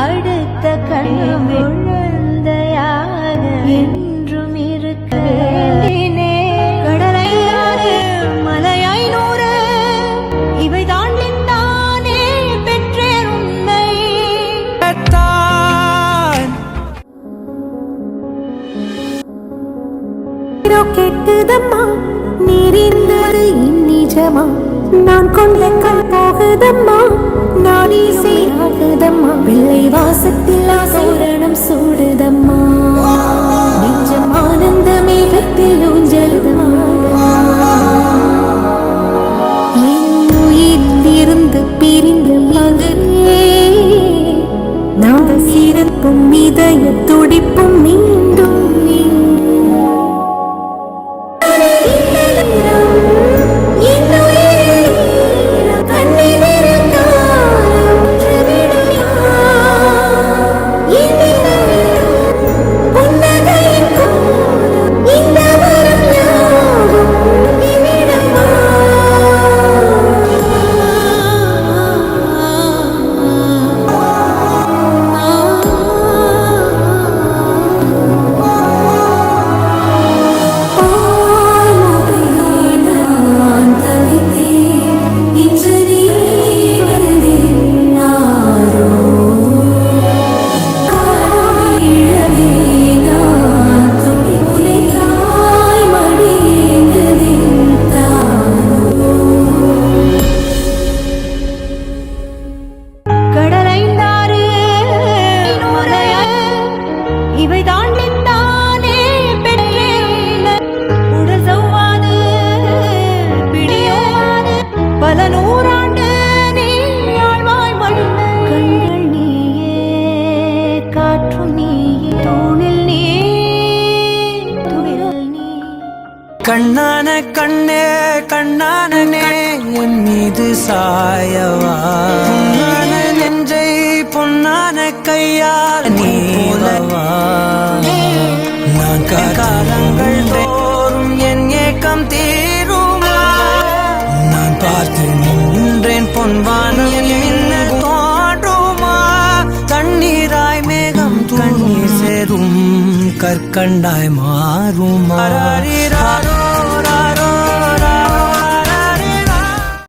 அடுத்த கணம் குழந்தையாக என்றும் இருக்க வேண்டினே. கடலையாறு மலையாய் நூறு இவை தாண்டித்தானே பெற்றேன் உன்னை. கெட்டுதம்மா நீரிந்தது இந்நிஜமா, நான் கொண்ட கண் போகுதம்மா, நாடி செய்யாகுதம்மா, பிள்ளை வாசத்தில் ஆசோரணம் சூடுதம்மா, நெஞ்சம் ஆனந்தமே வெற்றில் ஊஞ்சலுதம்மா. என் உயிரிலிருந்து பிரிந்து மகனே நாம் சிறப்பும் இதய துடிப்பும் மீண்டும் இவை தாண்டித்தானே பெற்றேன் உடல் சௌவாது பிடியோது பல நூறாண்டு நீ ஆழ்வாய் மடிந்த கண்கள் நீயே காற்றும் நீயே தூணில் நீ துயில் நீ. கண்ணான கண்ணே கண்ணானே என் மீது சாயவா, நெஞ்சை பொன்னான கையால் நீவா. நான் காலங்கள் தோறும் என் ஏக்கம் தீருமா, நான் பார்த்து நின்றேன் பொன்வானம் என்ன தோன்றுமா. தண்ணீராய் மேகம் கண்ணீர் சேரும் கற்கண்டாய் மாறுமா.